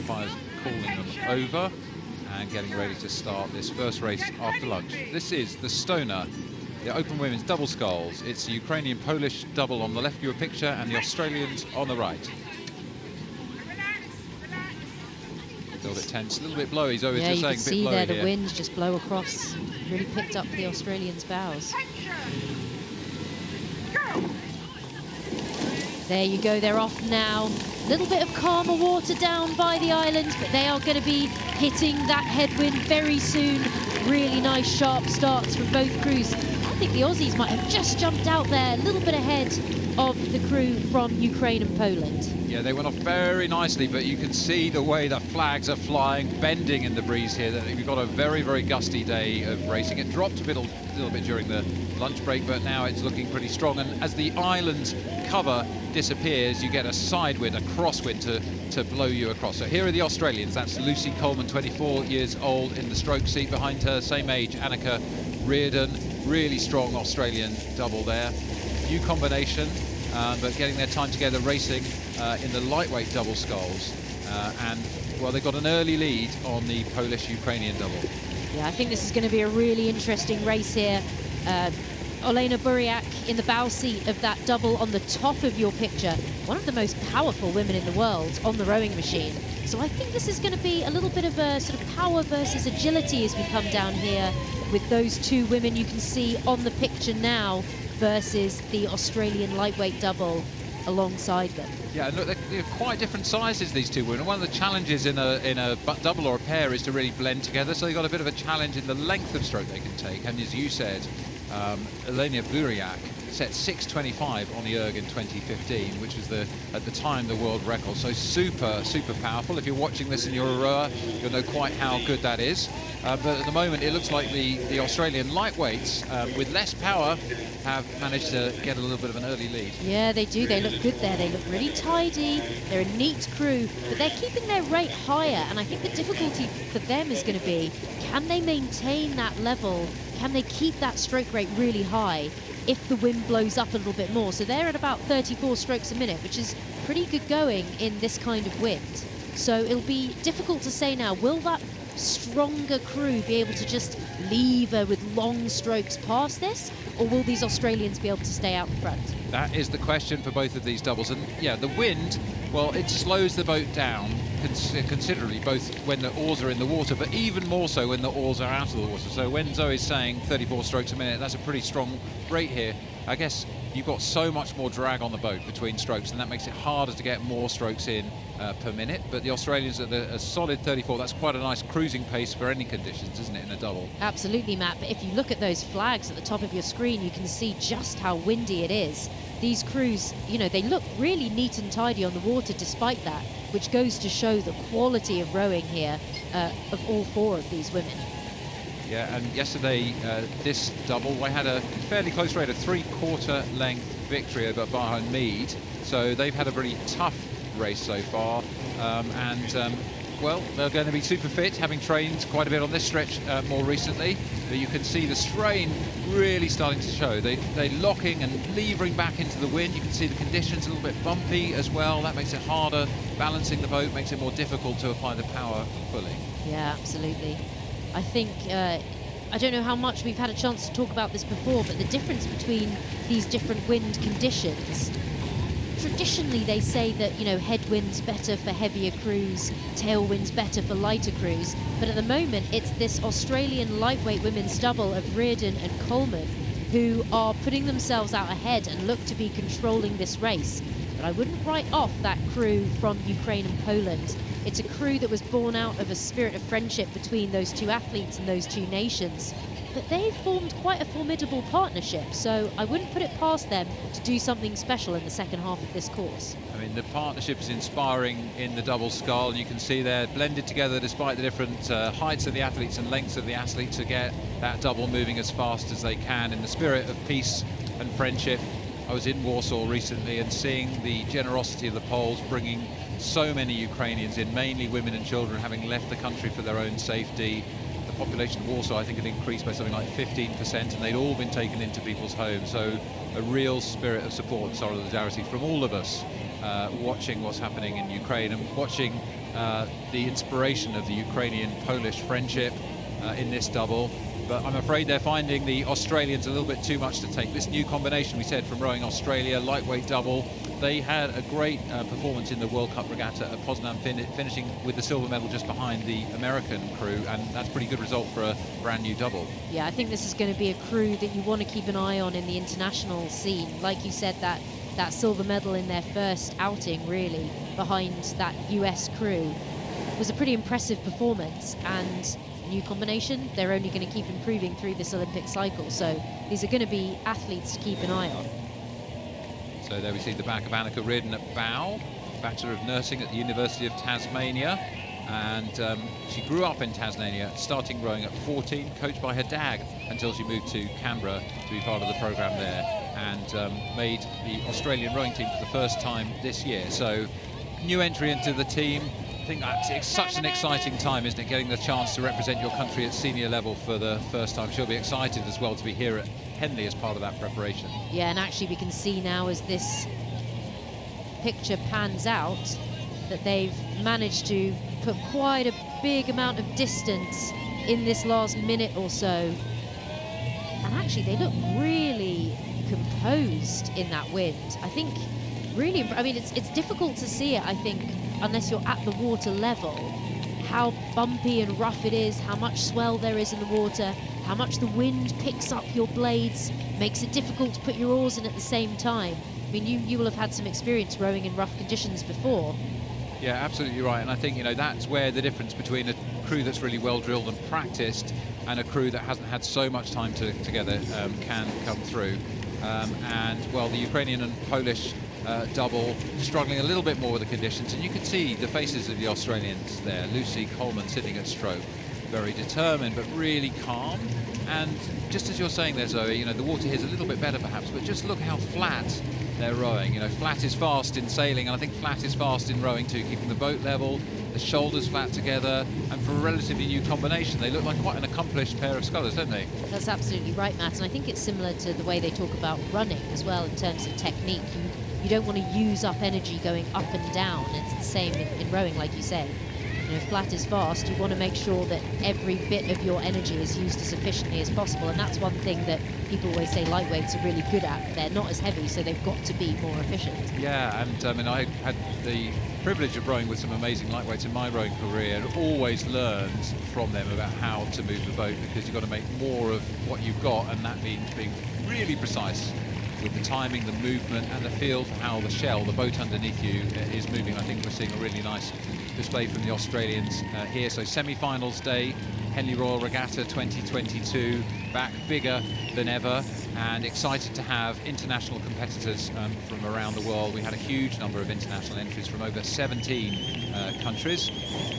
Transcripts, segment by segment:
umpires calling them over and getting ready to start this first race after lunch. This is the Stonor, the open women's double sculls. It's the Ukrainian-Polish double on the left of your picture and the Australians on the right. A little bit tense, a little bit blowy. Zoe's just saying a bit blowy. Yeah, you can see there the winds just blow across. Really picked up the Australians' bows. There you go, they're off now. A little bit of calmer water down by the islands, but they are going to be hitting that headwind very soon. Really nice sharp starts from both crews. I think the Aussies might have just jumped out there a little bit ahead of the crew from Ukraine and Poland. Yeah, they went off very nicely, but you can see the way the flags are flying, bending in the breeze here. We've got a very, very gusty day of racing. It dropped a little bit during the lunch break, but now it's looking pretty strong. And as the island's cover disappears, you get a side wind, a crosswind to blow you across. So here are the Australians. That's Lucy Coleman, 24 years old, in the stroke seat. Behind her, same age, Annika Reardon. Really strong Australian double there. New combination, but getting their time together racing in the lightweight double sculls. And, well, they've got an early lead on the Polish-Ukrainian double. Yeah, I think this is going to be a really interesting race here. Olena Buriak in the bow seat of that double on the top of your picture. One of the most powerful women in the world on the rowing machine. So I think this is going to be a little bit of a sort of power versus agility as we come down here with those two women you can see on the picture now versus the Australian lightweight double alongside them. Yeah, look, they're quite different sizes, these two women. One of the challenges in a double or a pair is to really blend together, so they've got a bit of a challenge in the length of stroke they can take. And as you said, Olena Buriak set 6:25 on the erg in 2015, which was at the time the world record. So super powerful. If you're watching this and you're a rower, you'll know quite how good that is. But at the moment it looks like the Australian lightweights with less power have managed to get a little bit of an early lead. Yeah, they do. They look good there. They look really tidy. They're a neat crew, but they're keeping their rate higher. And I think the difficulty for them is going to be, can they maintain that level? Can they keep that stroke rate really high if the wind blows up a little bit more? So they're at about 34 strokes a minute, which is pretty good going in this kind of wind. So it'll be difficult to say now, will that stronger crew be able to just lever with long strokes past this, or will these Australians be able to stay out in front? That is the question for both of these doubles. And yeah, the wind, well, it slows the boat down considerably, both when the oars are in the water, but even more so when the oars are out of the water. So when Zoe's saying 34 strokes a minute, that's a pretty strong rate here. I guess you've got so much more drag on the boat between strokes, and that makes it harder to get more strokes in per minute. But the Australians at a solid 34, that's quite a nice cruising pace for any conditions, isn't it, in a double? Absolutely, Matt. But if you look at those flags at the top of your screen, you can see just how windy it is. These crews, you know, they look really neat and tidy on the water despite that, which goes to show the quality of rowing here of all four of these women. Yeah, and yesterday, this double, they had a fairly close rate of 3/4 length victory over Bar and Mead. So they've had a really tough race so far. Well, they're going to be super fit, having trained quite a bit on this stretch more recently. But you can see the strain really starting to show. They're locking and levering back into the wind. You can see the conditions a little bit bumpy as well. That makes it harder. Balancing the boat makes it more difficult to apply the power fully. Yeah, absolutely. I think, I don't know how much we've had a chance to talk about this before, but the difference between these different wind conditions, traditionally they say that, you know, headwind's better for heavier crews, tailwind's better for lighter crews, but at the moment it's this Australian lightweight women's double of Reardon and Coleman who are putting themselves out ahead and look to be controlling this race. But I wouldn't write off that crew from Ukraine and Poland. It's a crew that was born out of a spirit of friendship between those two athletes and those two nations. But they've formed quite a formidable partnership, so I wouldn't put it past them to do something special in the second half of this course. I mean, the partnership is inspiring in the double scull. You can see they're blended together despite the different heights of the athletes and lengths of the athletes to get that double moving as fast as they can in the spirit of peace and friendship. I was in Warsaw recently and seeing the generosity of the Poles bringing so many Ukrainians in, mainly women and children, having left the country for their own safety. The population of Warsaw, I think, had increased by something like 15%, and they'd all been taken into people's homes. So a real spirit of support and solidarity from all of us, watching what's happening in Ukraine and watching the inspiration of the Ukrainian-Polish friendship in this double. But I'm afraid they're finding the Australians a little bit too much to take. This new combination, we said, from Rowing Australia, lightweight double. They had a great performance in the World Cup regatta at Poznan, finishing with the silver medal just behind the American crew, and that's a pretty good result for a brand new double. Yeah, I think this is going to be a crew that you want to keep an eye on in the international scene. Like you said, that silver medal in their first outing, really, behind that US crew, was a pretty impressive performance. And new combination, they're only going to keep improving through this Olympic cycle. So these are going to be athletes to keep an eye on. So there we see the back of Annika Reardon at bow, Bachelor of Nursing at the University of Tasmania. And she grew up in Tasmania, starting rowing at 14, coached by her dad until she moved to Canberra to be part of the programme there, and made the Australian rowing team for the first time this year. So new entry into the team. I think it's such an exciting time, isn't it, getting the chance to represent your country at senior level for the first time. She'll be excited as well to be here at Henley as part of that preparation. Yeah, and actually we can see now as this picture pans out that they've managed to put quite a big amount of distance in this last minute or so. And actually they look really composed in that wind. I think really, I mean, it's difficult to see it, I think, unless you're at the water level, how bumpy and rough it is, how much swell there is in the water, how much the wind picks up your blades, makes it difficult to put your oars in at the same time. I mean, you will have had some experience rowing in rough conditions before. Yeah, absolutely right. And I think, you know, that's where the difference between a crew that's really well drilled and practiced and a crew that hasn't had so much time together can come through. And, well, the Ukrainian and Polish double struggling a little bit more with the conditions, and you can see the faces of the Australians there. Lucy Coleman sitting at stroke, very determined but really calm. And just as you're saying there, Zoe, you know, the water here is a little bit better perhaps, but just look how flat they're rowing. You know, flat is fast in sailing, and I think flat is fast in rowing too, keeping the boat level, the shoulders flat together, and for a relatively new combination, they look like quite an accomplished pair of scullers, don't they? That's absolutely right, Matt, and I think it's similar to the way they talk about running as well in terms of technique. You don't want to use up energy going up and down. It's the same in rowing, like you say. You know, flat is fast. You want to make sure that every bit of your energy is used as efficiently as possible, and that's one thing that people always say lightweights are really good at. They're not as heavy, so they've got to be more efficient. Yeah, and I mean, I had the privilege of rowing with some amazing lightweights in my rowing career, and always learned from them about how to move the boat, because you've got to make more of what you've got, and that means being really precise with the timing, the movement, and the feel for how the shell, the boat underneath you, is moving. I think we're seeing a really nice display from the Australians here. So semi-finals day, Henley Royal Regatta 2022, back bigger than ever, and excited to have international competitors from around the world. We had a huge number of international entries from over 17 countries,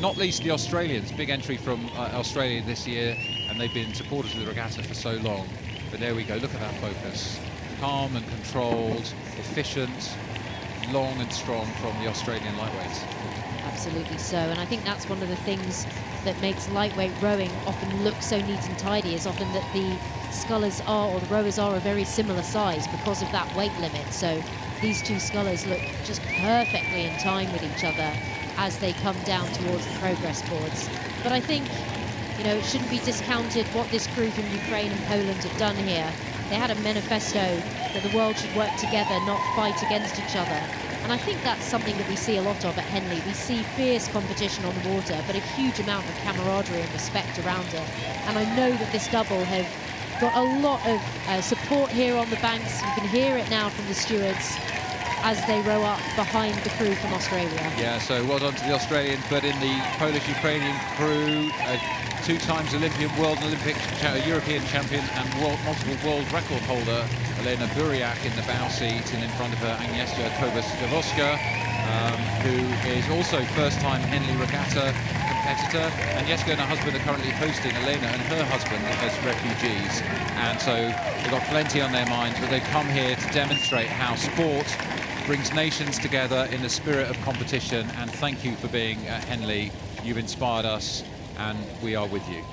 not least the Australians. Big entry from Australia this year, and they've been supporters of the regatta for so long. But there we go, look at that focus. Calm and controlled, efficient, long and strong from the Australian lightweights. Absolutely so, and I think that's one of the things that makes lightweight rowing often look so neat and tidy, is often that the scullers are, or the rowers are, a very similar size because of that weight limit. So these two scullers look just perfectly in time with each other as they come down towards the progress boards. But I think, you know, it shouldn't be discounted what this crew from Ukraine and Poland have done here. They had a manifesto that the world should work together, not fight against each other. And I think that's something that we see a lot of at Henley. We see fierce competition on the water, but a huge amount of camaraderie and respect around it. And I know that this double have got a lot of support here on the banks. You can hear it now from the stewards as they row up behind the crew from Australia. Yeah, so well done to the Australians, but in the Polish-Ukrainian crew, two times Olympian, world and Olympic, European champion and multiple world record holder, Elena Buriak in the bow seat, and in front of her Agnieszka Kobus-Zawojska, who is also first-time Henley Regatta competitor. Agnieszka and her husband are currently hosting Elena and her husband as refugees, and so they've got plenty on their minds, but they've come here to demonstrate how sport brings nations together in the spirit of competition. And thank you for being at Henley. You've inspired us, and we are with you.